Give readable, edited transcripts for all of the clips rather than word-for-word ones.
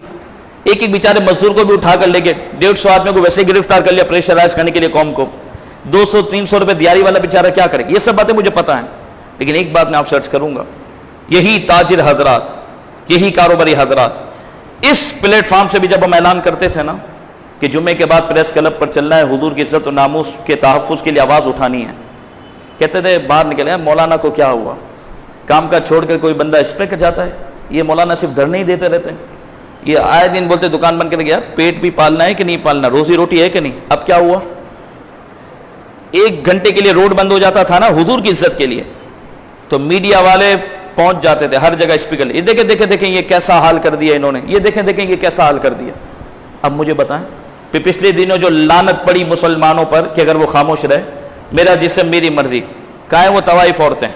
ایک ایک بیچارے مزدور کو بھی اٹھا کر لے کے 150 آدمیوں کو ویسے گرفتار کر لیا پریشرائز کرنے کے لیے قوم کو. 200-300 روپے دیاری والا بیچارہ کیا کرے. یہ سب باتیں مجھے پتا ہیں, لیکن ایک بات میں آپ سے عرض کروں گا, یہی تاجر حضرات, یہی کاروباری حضرات اس پلیٹ فارم سے بھی جب ہم اعلان کرتے تھے نا کہ جمعے کے بعد پریس کلب پر چلنا ہے, حضور کی عزت و ناموس کے تحفظ کے لیے آواز اٹھانی ہے, کہتے تھے باہر نکلے مولانا کو کیا ہوا, کام کا چھوڑ کر کوئی بندہ اس پہ کر جاتا ہے. یہ مولانا صرف دھرنے ہی دیتے رہتے ہیں. یہ آئے دن بولتے دکان بند کر گیا, پیٹ بھی پالنا ہے کہ نہیں پالنا, روزی روٹی ہے کہ نہیں. اب کیا ہوا, 1 گھنٹے کے لیے روڈ بند ہو جاتا تھا نا حضور کی عزت کے لیے, تو میڈیا والے پہنچ جاتے تھے ہر جگہ اسپیکر, یہ دیکھیں یہ کیسا حال کر دیا انہوں نے, یہ دیکھیں یہ کیسا حال کر دیا. اب مجھے بتائیں پچھلے دنوں جو لعنت پڑی مسلمانوں پر کہ اگر وہ خاموش رہے, میرا جسم میری مرضی, کہاں ہیں وہ طوائف عورتیں,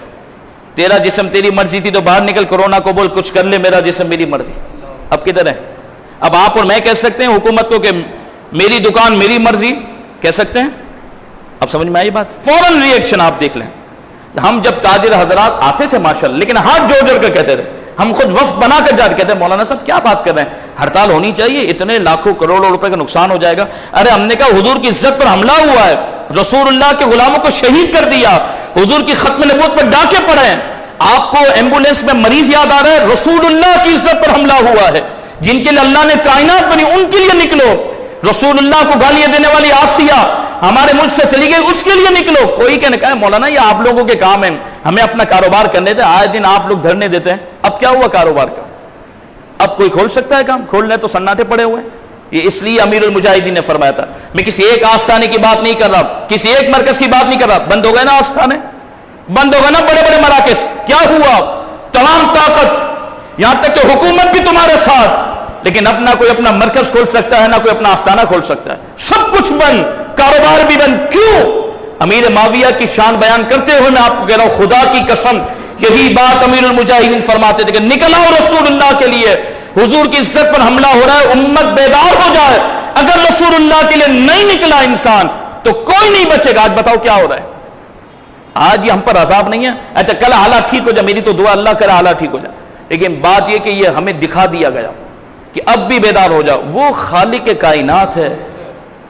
تیرا جسم تیری مرضی تھی تو باہر نکل کورونا کو بول کچھ کر لے, میرا جسم میری مرضی. اب کدھر ہے؟ اب آپ اور میں کہہ سکتے ہیں حکومت کو کہ میری دکان میری مرضی, کہہ سکتے ہیں؟ اب سمجھ میں آئی بات؟ فوراً ری ایکشن آپ دیکھ لیں. ہم جب تاجر حضرات آتے تھے ماشاءاللہ, لیکن ہاتھ جوڑ جوڑ کر کہتے رہے, ہم خود وفد بنا کر جا کے کہتے ہیں مولانا صاحب کیا بات کر رہے ہیں, ہڑتال ہونی چاہیے, اتنے لاکھوں کروڑوں روپے کا نقصان ہو جائے گا. ارے ہم نے کہا حضور کی عزت پر حملہ ہوا ہے, رسول اللہ کے غلاموں کو شہید کر دیا, حضور کی ختم نبوت پر ڈاکے پڑے ہیں, آپ کو ایمبولینس میں مریض یاد آ رہا ہے, رسول اللہ کی عزت پر حملہ ہوا ہے, جن کے لیے اللہ نے کائنات بنی ان کے لیے نکلو. رسول اللہ کو گالیاں دینے والی آسیہ ہمارے ملک سے چلی گئی, اس کے لیے نکلو. کوئی کہنے کہا مولانا یہ آپ لوگوں کے کام ہیں, ہمیں اپنا کاروبار کرنے دیں, آئے دن آپ لوگ دھرنے دیتے ہیں. اب کیا ہوا کاروبار کا؟ اب کوئی کھول سکتا ہے کام؟ کھول لیں تو سناٹے پڑے ہوئے ہیں. یہ اس لیے امیر المجاہدین نے فرمایا تھا, میں کسی ایک آستانے کی بات نہیں کر رہا, کسی ایک مرکز کی بات نہیں کر رہا. بند ہو گئے نا آستانے, بند ہو گئے نا بڑے بڑے مراکز, کیا ہوا؟ تمام طاقت, یہاں تک کہ حکومت بھی تمہارے ساتھ, لیکن اب نہ کوئی اپنا مرکز کھول سکتا ہے, نہ کوئی اپنا آستانہ کھول سکتا ہے. سب کچھ بند, کاروبار بھی بند. کیوں؟ امیر معاویہ کی شان بیان کرتے ہوئے میں آپ کو کہہ رہا ہوں, خدا کی قسم یہی بات امیر المجاہدین فرماتے تھے کہ نکل آؤ رسول اللہ کے لیے, حضور کی عزت پر حملہ ہو رہا ہے, امت بیدار ہو جائے. اگر رسول اللہ کے لیے نہیں نکلا انسان تو کوئی نہیں بچے گا. آج بتاؤ کیا ہو رہا ہے؟ آج یہ ہم پر عذاب نہیں ہے. اچھا کل حالات ٹھیک ہو جائے, میری تو دعا اللہ کرے حالات ٹھیک ہو جائے, لیکن بات یہ کہ یہ ہمیں دکھا دیا گیا کہ اب بھی بیدار ہو جاؤ. وہ خالق کائنات ہے,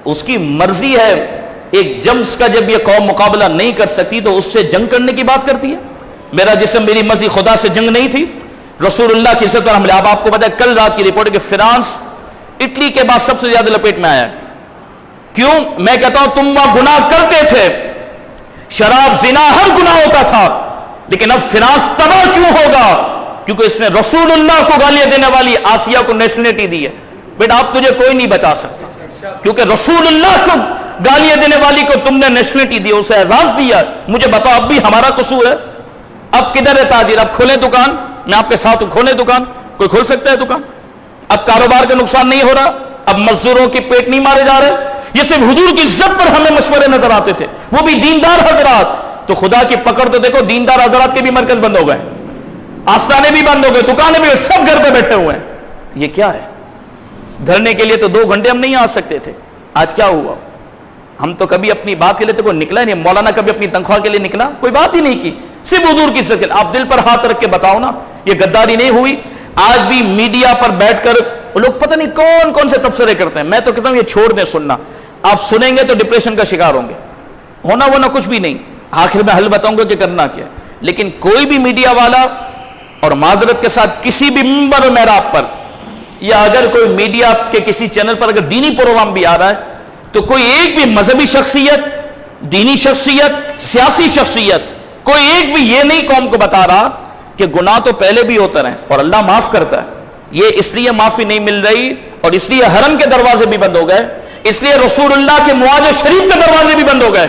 اس کی مرضی ہے. ایک جمس کا جب یہ قوم مقابلہ نہیں کر سکتی تو اس سے جنگ کرنے کی بات کرتی ہے. میرا جسم میری مرضی, خدا سے جنگ نہیں تھی, رسول اللہ کی عزت پر حملہ. اب آپ کو پتا ہے کل رات کی رپورٹ ہے کہ فرانس اٹلی کے بعد سب سے زیادہ لپیٹ میں آیا ہے. کیوں؟ میں کہتا ہوں تم وہاں گناہ کرتے تھے, شراب زنا ہر گناہ ہوتا تھا, لیکن اب فرانس تباہ کیوں ہوگا؟ کیونکہ اس نے رسول اللہ کو گالیاں دینے والی آسیہ کو نیشنلٹی دی ہے. بیٹا اب تجھے کوئی نہیں بچا سکتا, کیونکہ رسول اللہ کو گالیاں دینے والی کو تم نے نیشنلٹی دی, اسے اعزاز دیا. مجھے بتاؤ اب بھی ہمارا قصور ہے؟ اب کدھر ہے تاجر؟ اب کھولیں دکان, میں آپ کے ساتھ کھولیں دکان, کوئی کھول سکتا ہے دکان؟ اب کاروبار کا نقصان نہیں ہو رہا, اب مزدوروں کے پیٹ نہیں مارے جا رہے. یہ صرف حضور کی عزت پر ہمیں مشورے نظر آتے تھے, وہ بھی دیندار حضرات. تو خدا کی پکڑ تو دیکھو, دیندار حضرات کے بھی مرکز بند ہو گئے, آستانے بھی بند ہو گئے, دکانیں بھی, سب گھر پہ بیٹھے ہوئے ہیں. یہ کیا ہے؟ دھرنے کے لیے تو 2 گھنٹے ہم نہیں آ سکتے تھے, آج کیا ہوا؟ ہم تو کبھی اپنی بات کے لیے تو کوئی نکلا ہی نہیں. مولانا کبھی اپنی تنخواہ کے لیے نکلا؟ کوئی بات ہی نہیں کی, صرف حضور کی عزت کے لیے. آپ دل پر ہاتھ رکھ کے بتاؤ نا, یہ غداری نہیں ہوئی؟ آج بھی میڈیا پر بیٹھ کر لوگ پتہ نہیں کون کون سے تبصرے کرتے ہیں. میں تو کہتا ہوں یہ چھوڑ دیں سننا, آپ سنیں گے تو ڈپریشن کا شکار ہوں گے. ہونا وہ نہ کچھ بھی نہیں, آخر میں حل بتاؤں گا کہ کرنا کیا. لیکن کوئی بھی میڈیا والا, اور معذرت کے ساتھ کسی بھی منبر و محراب پر, یا اگر کوئی میڈیا کے کسی چینل پر اگر دینی پروگرام بھی آ رہا ہے, تو کوئی ایک بھی مذہبی شخصیت, دینی شخصیت, سیاسی شخصیت, کوئی ایک بھی یہ نہیں قوم کو بتا رہا کہ گناہ تو پہلے بھی ہوتے رہے اور اللہ معاف کرتا ہے. یہ اس لیے معافی نہیں مل رہی, اور اس لیے حرم کے دروازے بھی بند ہو گئے, اس لیے رسول اللہ کے معاذ شریف کے دروازے بھی بند ہو گئے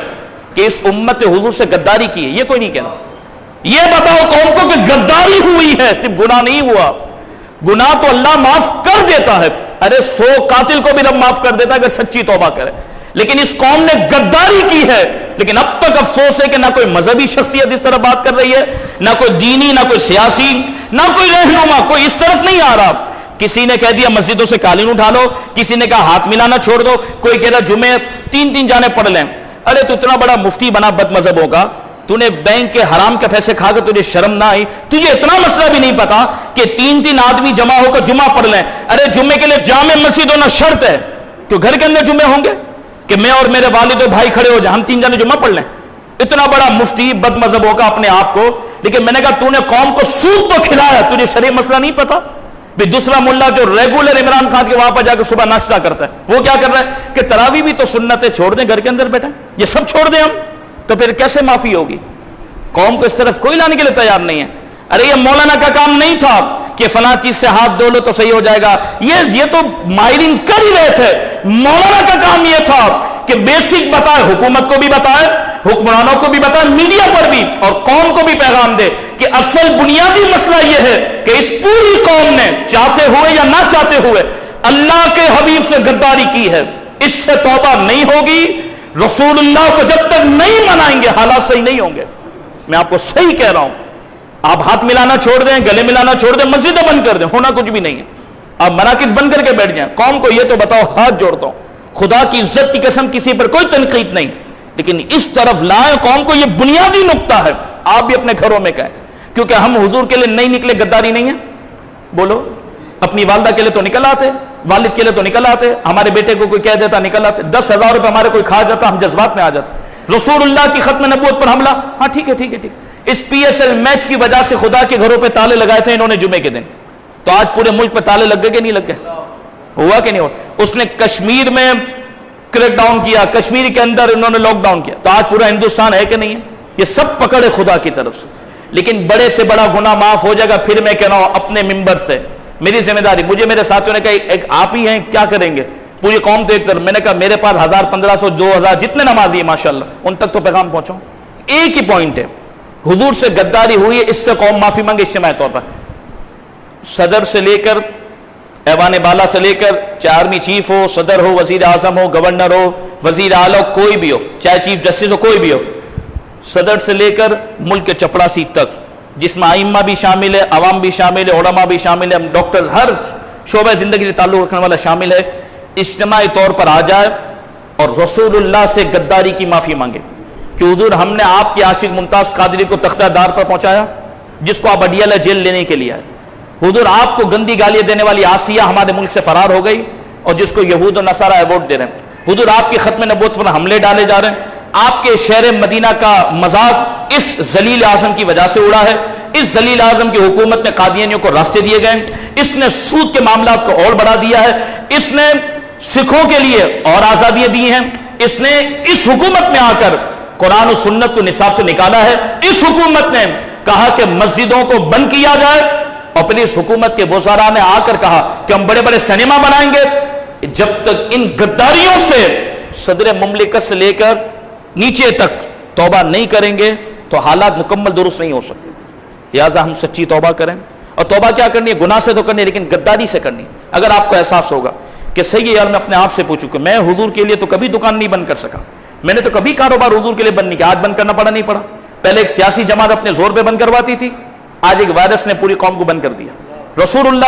کہ اس امت حضور سے غداری کی ہے. یہ کوئی نہیں کہنا. یہ بتاؤ قوم کو کہ غداری ہوئی ہے, صرف گناہ نہیں ہوا. گناہ تو اللہ معاف کر دیتا ہے, ارے 100 قاتل کو بھی رب معاف کر دیتا ہے اگر سچی توبہ کرے. لیکن اس قوم نے غداری کی ہے. لیکن اب تک افسوس ہے کہ نہ کوئی مذہبی شخصیت اس طرح بات کر رہی ہے, نہ کوئی دینی, نہ کوئی سیاسی, نہ کوئی رہنما, کوئی اس طرف نہیں آ رہا. کسی نے کہہ دیا مسجدوں سے قالین اٹھا لو, کسی نے کہا ہاتھ ملانا چھوڑ دو, کوئی کہہ رہا جمعے 3 جانے پڑھ لیں. ارے تو اتنا بڑا مفتی بنا بد مذہبوں کا, تو نے بینک کے حرام کے پیسے کھا کے تجھے شرم نہ آئی؟ تجھے اتنا مسئلہ بھی نہیں پتا کہ 3 آدمی جمع ہو کر جمعہ پڑھ لیں؟ ارے جمعے کے لیے جامع مسجد ہونا شرط ہے، کہ گھر کے اندر جمعے ہوں گے کہ میں اور میرے والد و بھائی کھڑے ہو جائیں، ہم 3 جنے جمعہ پڑھ لیں؟ اتنا بڑا مفتی بد مذہب ہوگا اپنے آپ کو، لیکن میں نے کہا تو نے قوم کو سود تو کھلایا، تجھے شرعی مسئلہ نہیں پتا؟ بھی دوسرا ملا جو ریگولر عمران خان کے وہاں پر جا کے صبح ناشتہ کرتا ہے، وہ کیا کر رہا ہے کہ تراویح بھی تو سنتیں چھوڑ دیں، گھر کے اندر بیٹھیں، یہ سب چھوڑ دیں ہم، تو پھر کیسے معافی ہوگی؟ قوم کو اس طرف کوئی لانے کے لیے تیار نہیں ہے۔ ارے یہ مولانا کا کام نہیں تھا کہ فلاں چیز سے ہاتھ دھو لو تو صحیح ہو جائے گا، یہ تو ماہرین کر ہی رہے تھے۔ مولانا کا کام یہ تھا کہ بیسک بتائے، حکومت کو بھی بتائے، حکمرانوں کو بھی بتائے، میڈیا پر بھی، اور قوم کو بھی پیغام دے کہ اصل بنیادی مسئلہ یہ ہے کہ اس پوری قوم نے چاہتے ہوئے یا نہ چاہتے ہوئے اللہ کے حبیب سے غداری کی ہے، اس سے توبہ نہیں ہوگی۔ رسول اللہ کو جب تک نہیں منائیں گے حالات صحیح نہیں ہوں گے۔ میں آپ کو صحیح کہہ رہا ہوں، آپ ہاتھ ملانا چھوڑ دیں، گلے ملانا چھوڑ دیں، مسجدیں بند کر دیں، ہونا کچھ بھی نہیں ہے۔ آپ مراکز بند کر کے بیٹھ جائیں، قوم کو یہ تو بتاؤ، ہاتھ جوڑتا ہوں، خدا کی عزت کی قسم کسی پر کوئی تنقید نہیں، لیکن اس طرف لائیں قوم کو، یہ بنیادی نقطہ ہے۔ آپ بھی اپنے گھروں میں کہیں، کیونکہ ہم حضور کے لیے نہیں نکلے، غداری نہیں ہے؟ بولو، اپنی والدہ کے لیے تو نکل آتے، والد کے لیے تو نکل آتے، ہمارے بیٹے کو کوئی کہہ دیتا نکل آتے، 10,000 روپے ہمارے کوئی کھا جاتا ہم جذبات میں آ جاتے۔ رسول اللہ کی ختم نبوت پر حملہ، ہاں ٹھیک ہے ٹھیک ہے ٹھیک ہے، اس پی ایس ایل میچ کی وجہ سے خدا کے گھروں پہ تالے لگائے تھے انہوں نے جمعے کے دن، تو آج پورے ملک پہ تالے لگ گئے کہ نہیں لگ گئے؟ ہوا کہ نہیں ہوا؟ اس نے کشمیر میں کریک ڈاؤن کیا، کشمیر کے اندر انہوں نے لاک ڈاؤن کیا، تو آج پورا ہندوستان ہے کہ نہیں ہے؟ یہ سب پکڑے خدا کی طرف سے، لیکن بڑے سے بڑا گناہ معاف ہو جائے گا۔ پھر میں کہہ رہا ہوں اپنے ممبر سے، میری ذمہ داری، مجھے میرے ساتھیوں نے کہا ایک آپ ہی ہیں، کیا کریں گے؟ پوری قوم دیکھ کر میں نے کہا میرے پاس 1000 1500 2000 جتنے نمازی ہیں ماشاءاللہ ان تک تو پیغام پہنچاؤں۔ ایک ہی پوائنٹ ہے، حضور سے غداری ہوئی ہے، اس سے قوم معافی مانگے اجتماعی طور پر، صدر سے لے کر ایوان بالا سے لے کر، چاہے آرمی چیف ہو، صدر ہو، وزیر اعظم ہو، گورنر ہو، وزیر اعلیٰ کوئی بھی ہو، چاہے چیف جسٹس ہو، کوئی بھی ہو، صدر سے لے کر ملک کے چپڑاسی تک، جس میں ائمہ بھی شامل ہے، عوام بھی شامل ہے، علماء بھی شامل ہے، ڈاکٹر، ہر شعبہ زندگی سے تعلق رکھنے والا شامل ہے، اجتماعی طور پر آ جائے اور رسول اللہ سے غداری کی معافی مانگے کہ حضور ہم نے آپ کے عاشق ممتاز قادری کو تختہ دار پر پہنچایا، جس کو آپ اڈیالہ جیل لینے کے لیے آئے، حضور آپ کو گندی گالیاں دینے والی آسیہ ہمارے ملک سے فرار ہو گئی اور جس کو یہود و نصارہ ایوارڈ دے رہے ہیں، حضور آپ کی ختم نبوت پر حملے ڈالے جا رہے ہیں، آپ کے شہر مدینہ کا مذاق اس ذلیل اعظم کی وجہ سے اڑا ہے، اس ذلیل اعظم کی حکومت میں قادیانیوں کو راستے دیے گئے، اس نے سود کے معاملات کو اور بڑھا دیا ہے، اس نے سکھوں کے لیے اور آزادیاں دی ہیں، اس نے اس حکومت میں آ کر قرآن و سنت کو نصاب سے نکالا ہے، اس حکومت نے کہا کہ مسجدوں کو بند کیا جائے، اور پھر اس حکومت کے وزراء نے آ کر کہا کہ ہم بڑے بڑے سینما بنائیں گے۔ جب تک ان غداریوں سے صدر مملکت سے لے کر نیچے تک توبہ نہیں کریں گے تو حالات مکمل درست نہیں ہو سکتے، لہٰذا ہم سچی توبہ کریں، اور توبہ کیا کرنی ہے؟ گناہ سے تو کرنی ہے لیکن غداری سے کرنی ہے۔ اگر آپ کو احساس ہوگا کہ صحیح ہے یار، میں اپنے آپ سے پوچھوں کہ میں حضور کے لیے تو کبھی دکان نہیں بند کر سکا، میں نے تو کبھی کاروبار حضور کے لیے بند نہیں کیا، آج بند کرنا پڑا نہیں پڑا؟ پہلے ایک سیاسی جماعت اپنے زور پہ بند کرواتی تھی، آج ایک وائرس نے پوری قوم کو بند کر دیا۔ رسول اللہ